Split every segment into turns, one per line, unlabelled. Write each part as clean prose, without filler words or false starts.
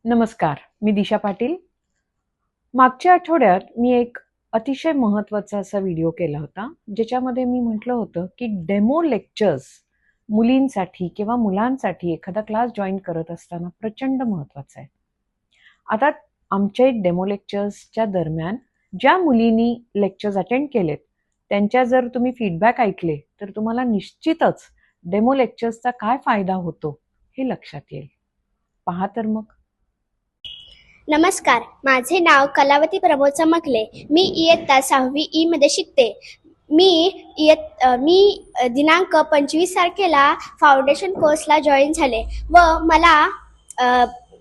नमस्कार, मी दिशा पाटील. मागच्या आठवड्यात मी एक अतिशय महत्त्वाचा असा व्हिडिओ केला होता, ज्याच्यामध्ये मी म्हटलं होतं की डेमो लेक्चर्स मुलींसाठी किंवा मुलांसाठी एखादा क्लास जॉईन करत असताना प्रचंड महत्त्वाचा आहे. आता आमचे डेमो लेक्चर्सच्या दरम्यान ज्या मुलींनी लेक्चर्स अटेंड केलेत, त्यांच्या जर तुम्ही फीडबॅक ऐकले तर तुम्हाला निश्चितच डेमो लेक्चर्सचा काय फायदा होतो हे लक्षात येईल. पहा तर मग.
नमस्कार, माझे नाव कलावती प्रमोद चमकले. मी इयत्ता 6वी ई मध्ये शिकते. मी दिनांक 25 तारखेला फाउंडेशन कोर्सला जॉईन झाले व मला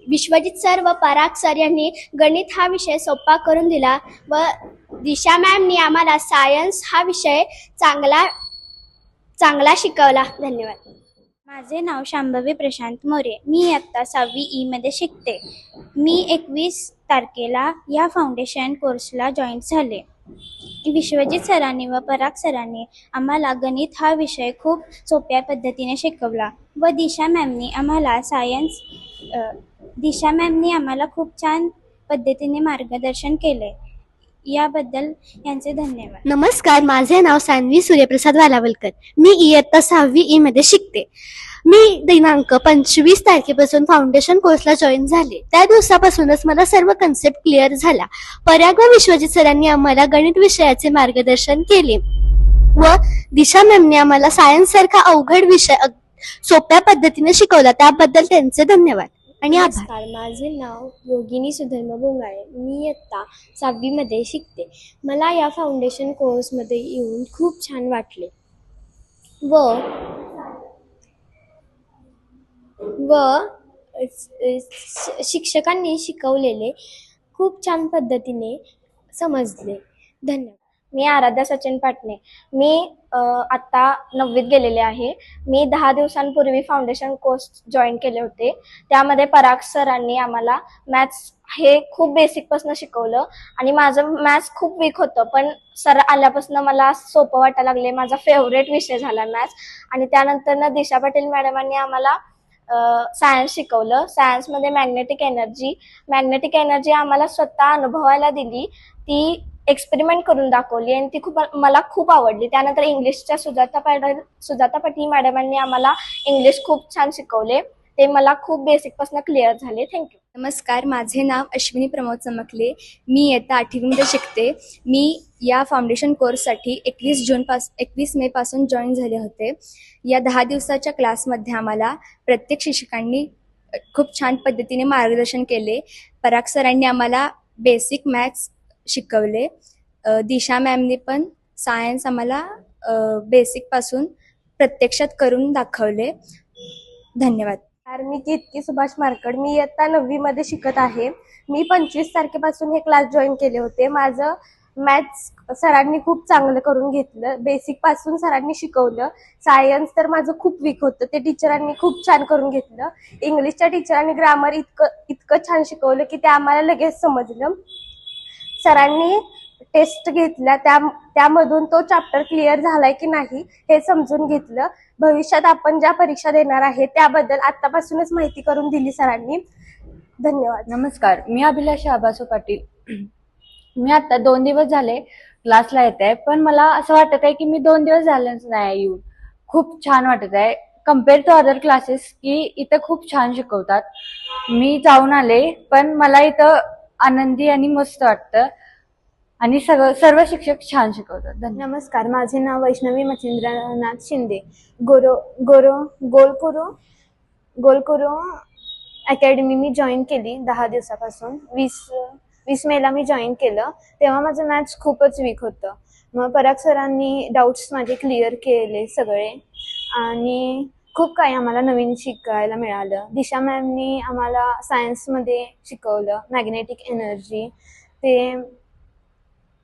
विश्वजित सर व पराग सर यांनी गणित हा विषय सोपा करून दिला व दिशा मॅमनी आम्हाला सायन्स हा विषय चांगला शिकवला. धन्यवाद.
माझे नाव शांभवी प्रशांत मोरे. मी इयत्ता 6वी ई मध्ये शिकते. मी 21 तारखेला या फाउंडेशन कोर्सला जॉईन झाले. विश्वजित सरांनी व पराग सरांनी आम्हाला गणित हा विषय खूप सोप्या पद्धतीने शिकवला व दिशा मॅमनी आम्हाला खूप छान पद्धतीने मार्गदर्शन केले. याबद्दल यांचे धन्यवाद.
नमस्कार, माझे नाव सान्वी सूर्यप्रसाद वालावलकर. मी इयत्ता 6वी ई मध्ये शिकते. मी दिनांक 25 तारखेपासून फाउंडेशन कोर्सला जॉईन झाले. त्या दिवसापासूनच मला सर्व कन्सेप्ट क्लिअर झाला. पराग व विश्वजित सरांनी आम्हाला गणित विषयाचे मार्गदर्शन केले व दिशा मॅमने आम्हाला सायन्स सारखा अवघड विषय सोप्या पद्धतीने शिकवला. त्याबद्दल त्यांचे धन्यवाद आणि आभार.
नमस्कार, माझे नाव योगिनी सुधर्म बोंगाळे. मी इयत्ता 6वी मध्ये शिकते. मला या फाउंडेशन कोर्समध्ये येऊन खूप छान वाटले व शिक्षकांनी शिकवलेले खूप छान पद्धतीने समजले. धन्यवाद.
मी आराध्या सचिन पाटणे. मी आत्ता 9वीत गेलेले आहे. मी 10 दिवसांपूर्वी फाउंडेशन कोर्स जॉईन केले होते. त्यामध्ये पराग सरांनी आम्हाला मॅथ्स हे खूप बेसिकपासून शिकवलं आणि माझं मॅथ्स खूप वीक होतं, पण सर आल्यापासून मला सोपं वाटायला लागले. माझा फेवरेट विषय झाला मॅथ्स. आणि त्यानंतर दिशा पाटील मॅडमांनी आम्हाला सायन्स शिकवलं. सायन्समध्ये मॅग्नेटिक एनर्जी आम्हाला स्वतः अनुभवायला दिली. ती एक्सपेरिमेंट करून दाखवली आणि ती मला खूप आवडली. त्यानंतर इंग्लिशच्या सुजाता पाटील मॅडमांनी आम्हाला इंग्लिश खूप छान शिकवले. ते मला खूप बेसिकपासून क्लिअर झाले. थँक्यू.
नमस्कार, माझे नाव अश्विनी प्रमोद चमकले. मी इयत्ता 8वी मध्ये शिकते. मी या फाउंडेशन कोर्ससाठी 21 मे पासून जॉईन झाले होते. या 10 दिवसाच्या क्लासमध्ये आम्हाला प्रत्येक शिक्षकांनी खूप छान पद्धतीने मार्गदर्शन केले. पराग सरांनी आम्हाला बेसिक मॅथ्स शिकवले. दिशा मॅमनी पण सायन्स आम्हाला बेसिकपासून प्रत्यक्षात करून दाखवले. धन्यवाद.
मी कीर्ती सुभाष मार्कड. मी इयत्ता 9वी मध्ये शिकत आहे. मी 25 तारखेपासून हे क्लास जॉईन केले होते. माझं मॅथ्स सरांनी खूप चांगलं करून घेतलं. बेसिक पासून सरांनी शिकवलं. सायन्स तर माझं खूप वीक होतं, ते टीचरांनी खूप छान करून घेतलं. इंग्लिशच्या टीचरांनी ग्रामर इतकं छान शिकवलं की ते आम्हाला लगेच समजलं. सरांनी टेस्ट घेतल्या, त्यामधून तो चॅप्टर क्लिअर झालाय की नाही हे समजून घेतलं. भविष्यात आपण ज्या परीक्षा देणार आहे त्याबद्दल आतापासूनच माहिती करून दिली सरांनी. धन्यवाद.
नमस्कार, मी अभिलाषा आबासो पाटील. मी आता 2 दिवस झाले क्लासला येत आहे, पण मला असं वाटत आहे की मी 2 दिवस झालेच नाही येऊन. खूप छान वाटत आहे कम्पेअर टू अदर क्लासेस, की इथं खूप छान शिकवतात. मी जाऊन आले, पण मला इथं आनंदी आणि मस्त वाटतं आणि सर्व शिक्षक छान शिकवतात. धन्यवाद.
नमस्कार, माझे नाव वैष्णवी मच्छिंद्रनाथ शिंदे. गोलकुरो अकॅडमी मी जॉईन केली 10 दिवसापासून. 20 मेला मी जॉईन केलं. तेव्हा माझं मॅथ्स खूपच वीक होतं. मग पराग सरांनी डाऊट्स माझे क्लिअर केले सगळे आणि खूप काही आम्हाला नवीन शिकायला मिळालं. दिशा मॅमनी आम्हाला सायन्समध्ये शिकवलं. मॅग्नेटिक एनर्जी ते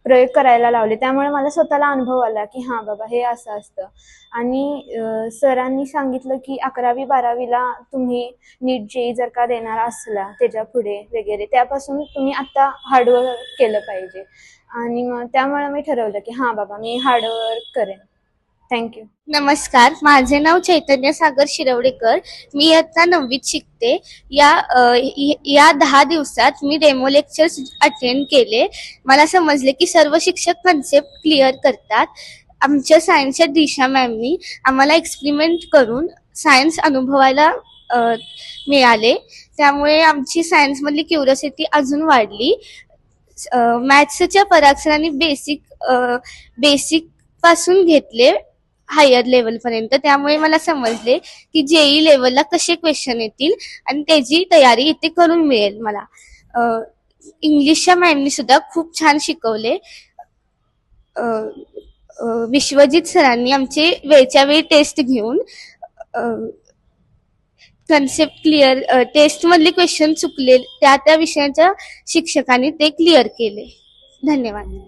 प्रयोग करायला लावले. त्यामुळे मला स्वतःला अनुभव आला की हां बाबा हे असं असतं. आणि सरांनी सांगितलं की 11वी 12वीला तुम्ही नीट जेई जर का देणार असला त्याच्या पुढे वगैरे, त्यापासून तुम्ही आता हार्डवर्क केलं पाहिजे. आणि मग त्यामुळे मी ठरवलं की हां बाबा मी हार्डवर्क करेन. थँक्यू.
नमस्कार, माझे नाव चैतन्य सागर शिरवडेकर. मी इयत्ता 9वीत शिकते. या 10 दिवसात मी डेमो लेक्चर्स अटेंड केले. मला समजले की सर्व शिक्षक कन्सेप्ट क्लिअर करतात. आमच्या सायन्सच्या दिशा मॅमनी आम्हाला एक्सपेरिमेंट करून सायन्स अनुभवायला मिळाले. त्यामुळे आमची सायन्समधली क्युरिओसिटी अजून वाढली. मॅथ्सच्या पराग सरांनी बेसिक पासून घेतले हायर लेवल पर्यंत. त्यामुळे मला समजले की जेई लेवलला कसे क्वेश्चन येतील आणि त्याची तयारी इथे करून मिळेल मला. इंग्लिशच्या मॅमनी सुद्धा खूप छान शिकवले. विश्वजित सरांनी आमचे वेळच्या वेळी टेस्ट घेऊन कन्सेप्ट क्लिअर, टेस्ट मधले क्वेश्चन चुकले त्या विषयाच्या शिक्षकांनी ते क्लिअर केले. धन्यवाद.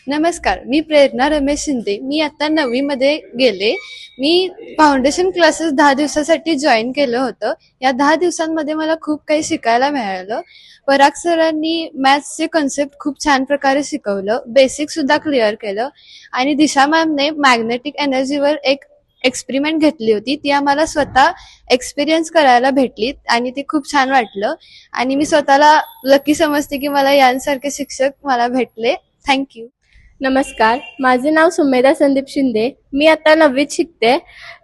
नमस्कार, मी प्रेरणा रमेश शिंदे. मी आता 9वी मध्ये गेले. मी फाउंडेशन क्लासेस 10 दिवसासाठी जॉईन केलं होतं. या 10 दिवसांमध्ये मला खूप काही शिकायला मिळालं. पराग सरांनी मॅथ्सचे कन्सेप्ट खूप छान प्रकारे शिकवलं, बेसिक सुद्धा क्लिअर केलं. आणि दिशा मॅमने मॅग्नेटिक एनर्जीवर एक एक्सपेरिमेंट घेतली होती. ती आम्हाला स्वतः एक्सपिरियन्स करायला भेटली आणि ते खूप छान वाटलं. आणि मी स्वतःला लकी समजते की मला यांसारखे शिक्षक मला भेटले. थँक्यू.
नमस्कार, माझे नाव सुमेधा संदीप शिंदे. मी आता 9वीत शिकते.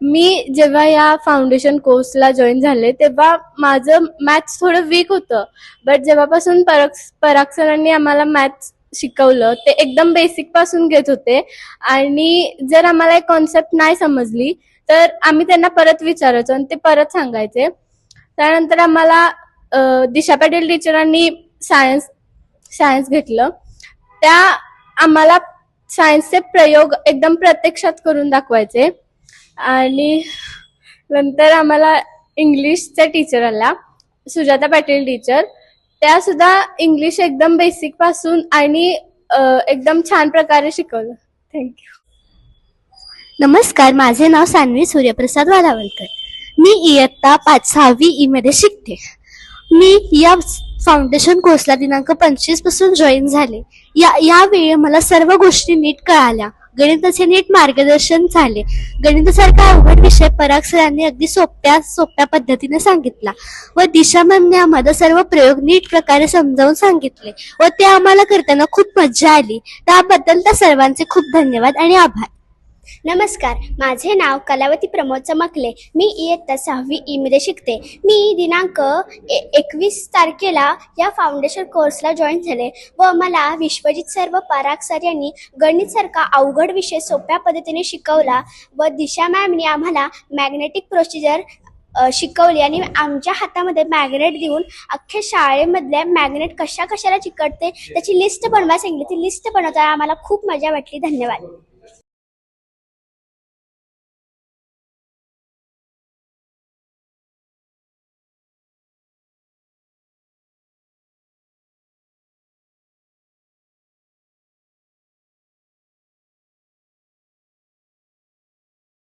मी जेव्हा या फाउंडेशन कोर्सला जॉईन झाले तेव्हा माझं मॅथ्स थोडं वीक होतं. बट जेव्हापासून पराग सरांनी आम्हाला मॅथ्स शिकवलं ते एकदम बेसिक पासून घेत होते. आणि जर आम्हाला एक कॉन्सेप्ट नाही समजली तर आम्ही त्यांना परत विचारायचो आणि ते परत सांगायचे. त्यानंतर आम्हाला दिशा पाटील टीचरांनी सायन्स घेतलं. त्या आम्हाला सायन्सचे प्रयोग एकदम प्रत्यक्षात करून दाखवायचे. आणि नंतर आम्हाला इंग्लिशच्या टीचर आल्या, सुजाता पाटील टीचर. त्या सुद्धा इंग्लिश एकदम बेसिक पासून आणि एकदम छान प्रकारे शिकवलं. थँक्यू.
नमस्कार, माझे नाव सान्वी सूर्यप्रसाद वालावलकर. मी इयत्ता 6वी ई मध्ये शिकते. मी या फाउंडेशन कोर्सला दिनांक 25 पासून जॉईन झाले. यावेळी मला सर्व गोष्टी नीट कळाल्या. गणिताचे नीट मार्गदर्शन झाले. गणितासारखा अवघड विषय पराग सरांनी अगदी सोप्या पद्धतीने सांगितला व दिशा मॅमने आम्हाला सर्व प्रयोग नीट प्रकारे समजावून सांगितले व ते आम्हाला करताना खूप मज्जा आली. त्याबद्दल त्या सर्वांचे खूप धन्यवाद आणि आभार.
नमस्कार, माझे नाव कलावती प्रमोद चमकले. मी इयत्ता 6वी ई मध्ये शिकते. मी दिनांक 21 तारखेला या फाउंडेशन कोर्सला जॉईन झाले व मला विश्वजित सर व पराग सर यांनी गणितसारखा अवघड विषय सोप्या पद्धतीने शिकवला व दिशा मॅमने आम्हाला मॅग्नेटिक प्रोसिजर शिकवली आणि आमच्या हातामध्ये मॅग्नेट देऊन अख्ख्या शाळेमधल्या मॅग्नेट कशाला चिकटते त्याची लिस्ट बनवायला सांगितली. ती लिस्ट बनवताना आम्हाला खूप मजा वाटली. धन्यवाद.